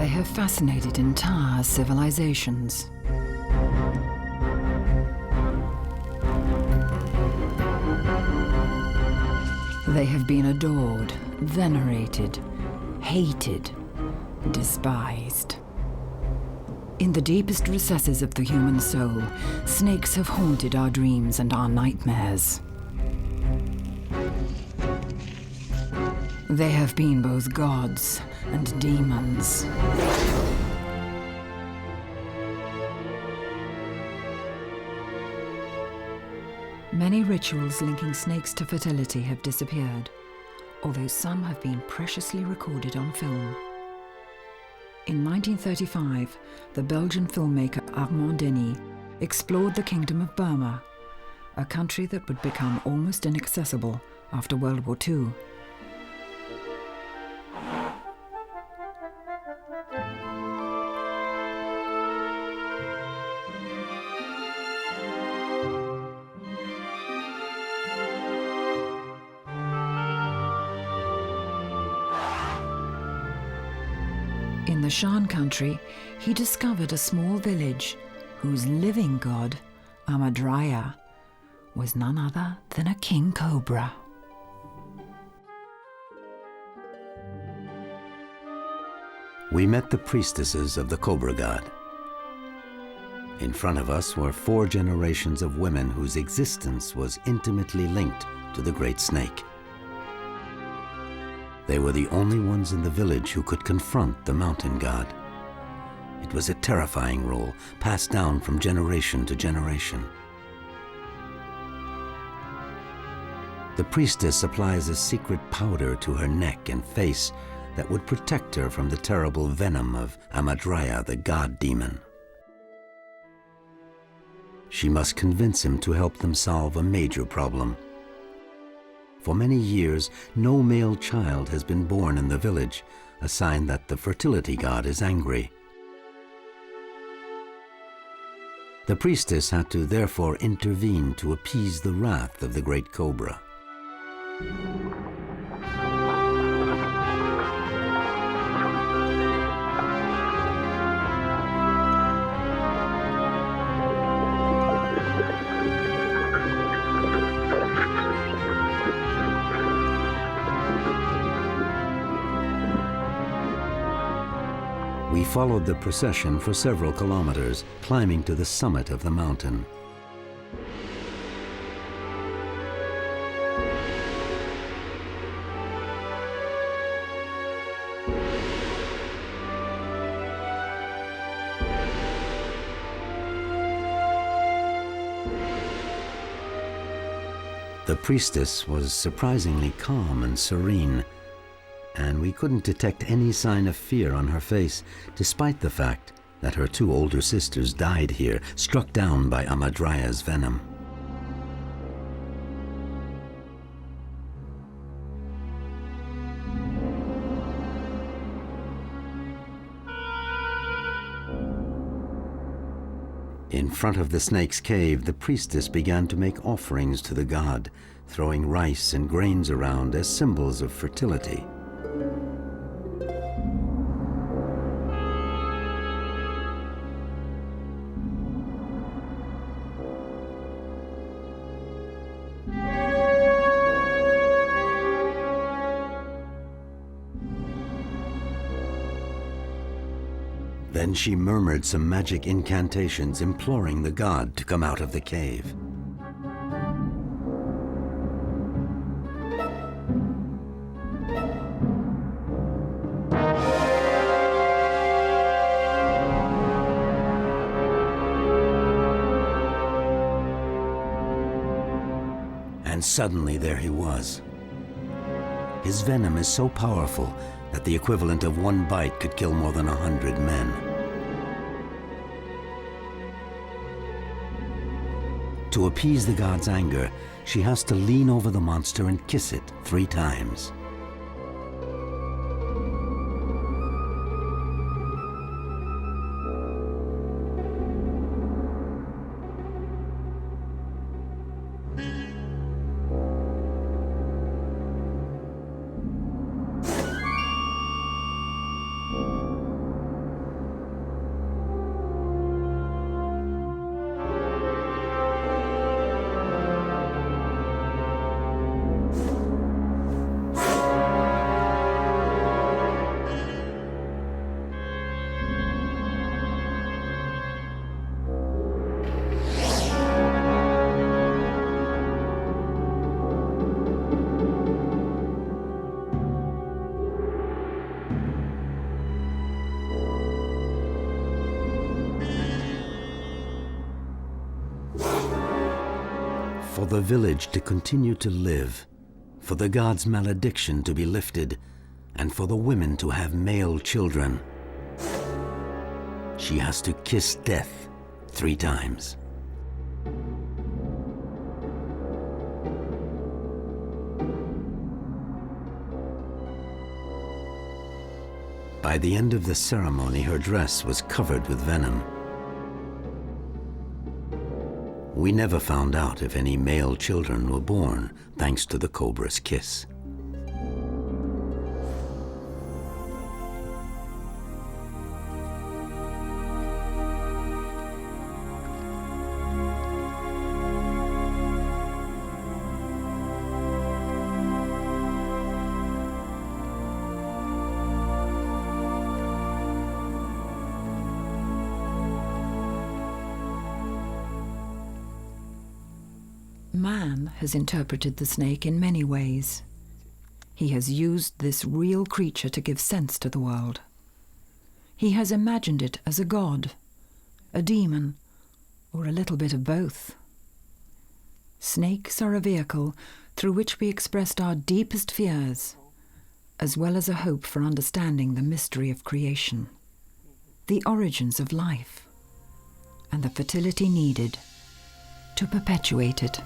have fascinated entire civilizations. They have been adored, venerated, hated, despised. In the deepest recesses of the human soul, snakes have haunted our dreams and our nightmares. They have been both gods and demons. Many rituals linking snakes to fertility have disappeared, although some have been preciously recorded on film. In 1935, the Belgian filmmaker Armand Denis explored the Kingdom of Burma, a country that would become almost inaccessible after World War II. In the Shan country, he discovered a small village whose living god, Amadraya, was none other than a king cobra. We met the priestesses of the cobra god. In front of us were 4 generations of women whose existence was intimately linked to the great snake. They were the only ones in the village who could confront the mountain god. It was a terrifying role, passed down from generation to generation. The priestess applies a secret powder to her neck and face that would protect her from the terrible venom of Amadraya, the god demon. She must convince him to help them solve a major problem. For many years, no male child has been born in the village, a sign that the fertility god is angry. The priestess had to therefore intervene to appease the wrath of the great cobra. We followed the procession for several kilometers, climbing to the summit of the mountain. The priestess was surprisingly calm and serene, and we couldn't detect any sign of fear on her face, despite the fact that her 2 older sisters died here, struck down by Amadraya's venom. In front of the snake's cave, the priestess began to make offerings to the god, throwing rice and grains around as symbols of fertility. Then she murmured some magic incantations, imploring the god to come out of the cave. And suddenly there he was. His venom is so powerful that the equivalent of 1 bite could kill more than 100 men. To appease the god's anger, she has to lean over the monster and kiss it 3 times. for the village to continue to live, for the god's malediction to be lifted, and for the women to have male children, she has to kiss death 3 times. By the end of the ceremony, her dress was covered with venom. We never found out if any male children were born thanks to the cobra's kiss. Man has interpreted the snake in many ways. He has used this real creature to give sense to the world. He has imagined it as a god, a demon, or a little bit of both. Snakes are a vehicle through which we expressed our deepest fears, as well as a hope for understanding the mystery of creation, the origins of life, and the fertility needed to perpetuate it.